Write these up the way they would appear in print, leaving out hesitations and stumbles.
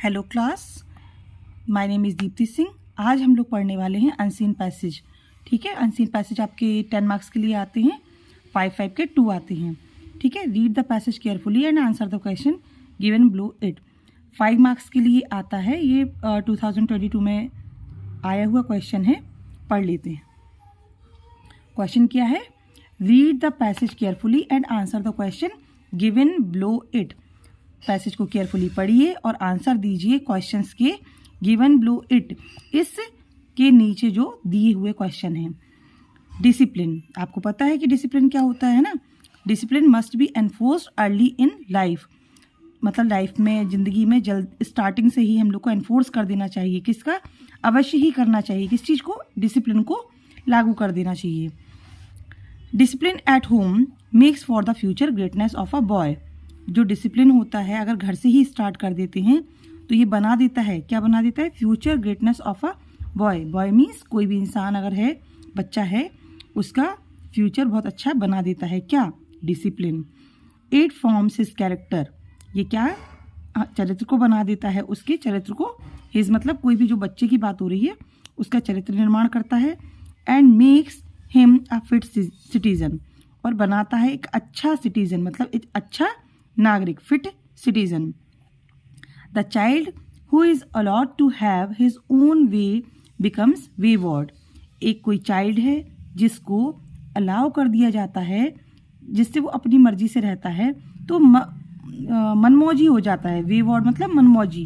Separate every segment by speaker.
Speaker 1: Hello class, my name is Deepti Singh. आज हम लोग पढ़ने वाले हैं अनसीन पैसेज। ठीक है, अनसीन पैसेज आपके 10 मार्क्स के लिए आते हैं, 5 के 2 आते हैं। ठीक है, read the passage carefully and answer the question given below it. 5 marks के लिए आता है, ये 2022 में आया हुआ क्वेश्चन है। पढ़ लेते हैं। क्वेश्चन क्या है? Read the passage carefully and answer the question given below it. Passage को केयरफुली पढ़िए और आंसर दीजिए क्वेश्चंस के गिवन बिलो इट, इस के नीचे जो दिए हुए क्वेश्चन हैं। डिसिप्लिन, आपको पता है कि डिसिप्लिन क्या होता है ना। Discipline must be enforced early in life, मतलब लाइफ में, जिंदगी में जल्द स्टार्टिंग से ही हम लोग को एनफोर्स कर देना चाहिए। किसका? अवश्य ही करना चाहिए। किस चीज़ को? डिसिप्लिन को लागू कर देना चाहिए। Discipline at home makes for the future greatness of a boy. जो डिसिप्लिन होता है अगर घर से ही स्टार्ट कर देते हैं तो ये बना देता है, क्या बना देता है? Future greatness of a boy. Boy means कोई भी इंसान अगर है, बच्चा है, उसका फ्यूचर बहुत अच्छा बना देता है। क्या? Discipline. It forms his character, ये क्या? चरित्र को बना देता है, उसके चरित्र को। हिज मतलब कोई भी जो बच्चे की बात हो रही है उसका चरित्र निर्माण करता है। And makes him a fit citizen, और बनाता है एक अच्छा सिटीजन, मतलब एक अच्छा नागरिक, fit citizen. The child who is allowed to have his own way becomes wayward. एक कोई चाइल्ड है जिसको अलाउ कर दिया जाता है, जिससे वो अपनी मर्जी से रहता है, तो मनमौजी हो जाता है। वेवर्ड मतलब मनमौजी,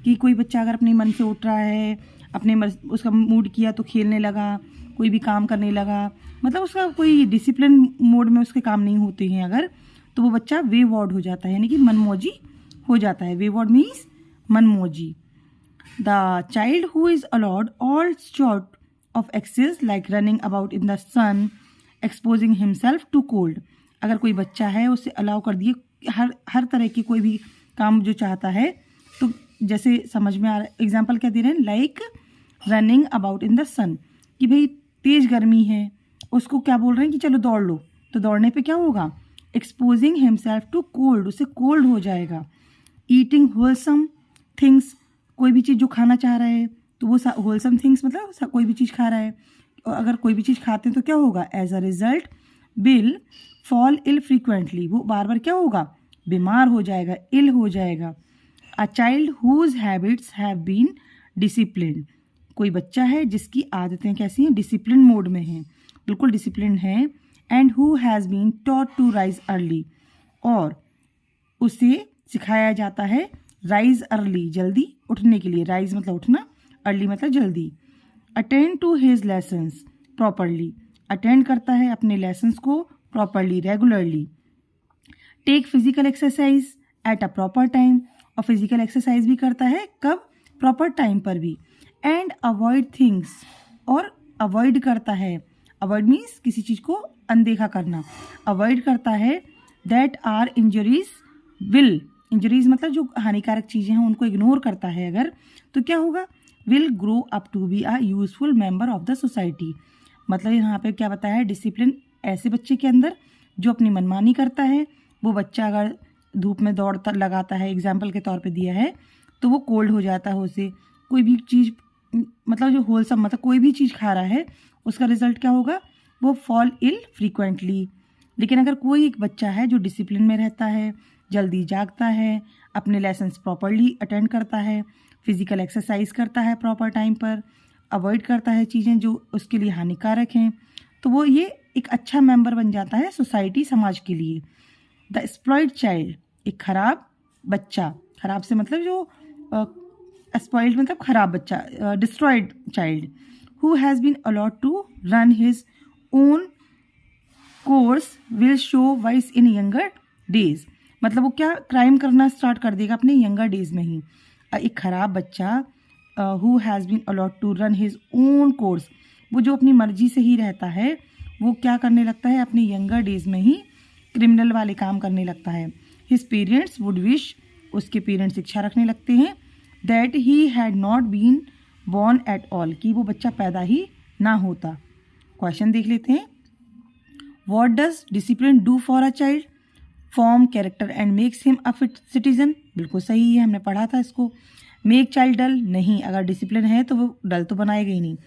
Speaker 1: कि कोई बच्चा अगर अपने मन से उठ रहा है, अपने उसका मूड किया तो खेलने लगा, कोई भी काम करने लगा, मतलब उसका कोई डिसिप्लिन मोड में उसके काम नहीं होते हैं अगर, तो वो बच्चा वेवर्ड हो जाता है, यानी कि मनमौजी हो जाता है। वेवर्ड मीन्स मनमौजी। The child who is allowed all sort of excess like running about in the sun, exposing himself to cold. अगर कोई बच्चा है, उसे अलाउ कर दिए हर तरह के कोई भी काम जो चाहता है, तो जैसे समझ में आ रहा है, एग्जाम्पल क्या दे रहे हैं? Like running about in the sun, कि भाई तेज गर्मी है, उसको क्या बोल रहे हैं कि चलो दौड़ लो, तो दौड़ने पे क्या होगा? एक्सपोजिंग हिमसेल्फ टू कोल्ड, उसे कोल्ड हो जाएगा। ईटिंग होलसम थिंग्स, कोई भी चीज़ जो खाना चाह रहा है तो वो होलसम थिंग्स मतलब कोई भी चीज़ खा रहा है, और अगर कोई भी चीज़ खाते हैं तो क्या होगा? As a result will fall ill frequently, वो बार बार क्या होगा? बीमार हो जाएगा, इल हो जाएगा। A child whose habits have been disciplined, कोई बच्चा है जिसकी आदतें कैसी हैं? डिसिप्लिन मोड में हैं, बिल्कुल डिसिप्लिन है। And who has been taught to rise early, और उसे सिखाया जाता है राइज अर्ली, जल्दी उठने के लिए। राइज मतलब उठना, अर्ली मतलब जल्दी। Attend to his lessons properly, attend करता है अपने लेसन्स को properly, regularly. Take physical exercise at a proper time, और फिजिकल एक्सरसाइज भी करता है कब? प्रॉपर टाइम पर भी। एंड अवॉइड थिंग्स, और अवॉइड करता है, अवॉइड मीन्स किसी चीज़ को अनदेखा करना, अवॉइड करता है। That are injuries will, injuries मतलब जो हानिकारक चीज़ें हैं उनको इग्नोर करता है अगर, तो क्या होगा? Will grow up to be a useful member of the society. मतलब यहाँ पे क्या बताया है? डिसिप्लिन ऐसे बच्चे के अंदर जो अपनी मनमानी करता है, वो बच्चा अगर धूप में दौड़ लगाता है, एग्जाम्पल के तौर पे दिया है, तो वो कोल्ड हो जाता है उसे। कोई भी चीज़ मतलब जो होलसम मतलब कोई भी चीज़ खा रहा है, उसका रिजल्ट क्या होगा? वो फॉल इल फ्रीक्वेंटली। लेकिन अगर कोई एक बच्चा है जो डिसिप्लिन में रहता है, जल्दी जागता है, अपने लेसन्स प्रॉपरली अटेंड करता है, फिजिकल एक्सरसाइज करता है प्रॉपर टाइम पर, अवॉइड करता है चीज़ें जो उसके लिए हानिकारक हैं, तो वो ये एक अच्छा मेंबर बन जाता है सोसाइटी, समाज के लिए। द स्पॉइल्ड चाइल्ड, एक खराब बच्चा, खराब से मतलब जो स्पॉइल्ड मतलब खराब बच्चा, destroyed child, who has been allowed to run his own course will show vice in younger days, मतलब वो क्या? क्राइम करना स्टार्ट कर देगा अपने यंगर डेज में ही। एक खराब बच्चा who has been allowed to run his own course, वो जो अपनी मर्जी से ही रहता है, वो क्या करने लगता है? अपने यंगर डेज में ही क्रिमिनल वाले काम करने लगता है। हिज पेरेंट्स वुड विश, उसके पेरेंट्स इच्छा रखने लगते हैं, that he had not been born at all, कि वो बच्चा पैदा ही ना होता। क्वेश्चन देख लेते हैं। What does discipline do for a child? Form character and makes him a fit citizen, बिल्कुल सही है, हमने पढ़ा था इसको। मेक चाइल्ड डल, नहीं, अगर डिसिप्लिन है तो वो डल तो बनाएगा ही नहीं।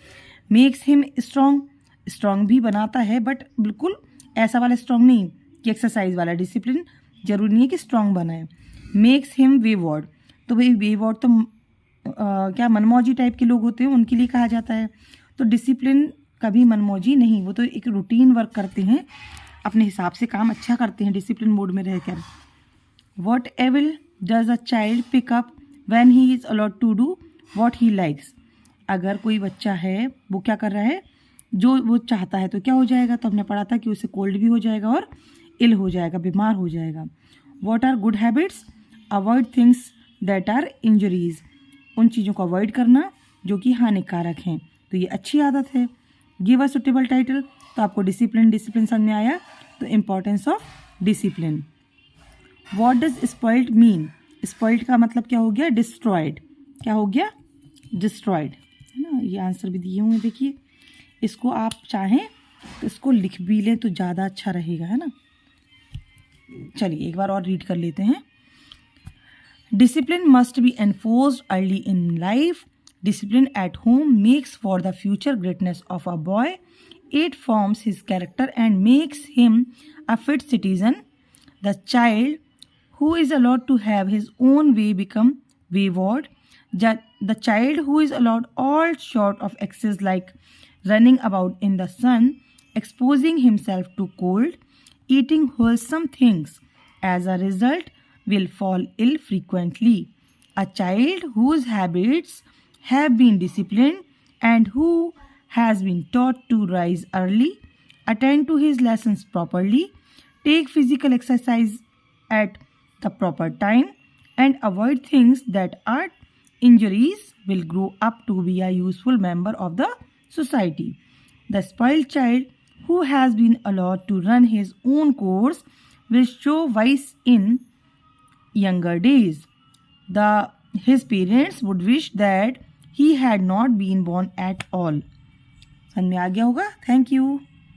Speaker 1: मेक्स हिम स्ट्रॉन्ग, स्ट्रॉन्ग भी बनाता है बट बिल्कुल ऐसा वाला स्ट्रॉन्ग नहीं कि एक्सरसाइज वाला। डिसिप्लिन जरूरी नहीं है कि स्ट्रॉन्ग बनाए। मेक्स हिम वेवर्ड, तो भाई वेवर्ड तो क्या मनमौजी टाइप के लोग होते हैं उनके लिए कहा जाता है। तो डिसिप्लिन कभी मनमौजी नहीं, वो तो एक रूटीन वर्क करते हैं, अपने हिसाब से काम अच्छा करते हैं डिसिप्लिन मोड में रहकर। Whatever does a child pick up when he is allowed to do what he likes, अगर कोई बच्चा है वो क्या कर रहा है, जो वो चाहता है तो क्या हो जाएगा, तो हमने पढ़ा था कि उसे कोल्ड भी हो जाएगा और इल हो जाएगा, बीमार हो जाएगा। What are good habits, avoid things that are injuries, उन चीज़ों को अवॉइड करना जो कि हानिकारक हैं, तो ये अच्छी आदत है। गिव अ सुटेबल टाइटल, तो आपको डिसिप्लिन समझ में आया, तो importance of discipline. What does spoiled mean, spoiled का मतलब क्या हो गया, डिस्ट्रॉयड, क्या हो गया, डिस्ट्रॉयड, है ना। ये आंसर भी दिए हुए देखिए, इसको आप चाहें तो इसको लिख भी लें तो ज़्यादा अच्छा रहेगा, है ना। चलिए एक बार और रीड कर लेते हैं। Discipline must be enforced early in life, discipline at home makes for the future greatness of a boy. It forms his character and makes him a fit citizen. The child who is allowed to have his own way become wayward. The child who is allowed all sort of excess like running about in the sun, exposing himself to cold, eating wholesome things, as a result will fall ill frequently. A child whose habits have been disciplined and who has been taught to rise early, attend to his lessons properly, take physical exercise at the proper time, and avoid things that are injuries will grow up to be a useful member of the society. The spoiled child who has been allowed to run his own course will show vice in younger days. His parents would wish that he had not been born at all. समझ में आ गया होगा। Thank you.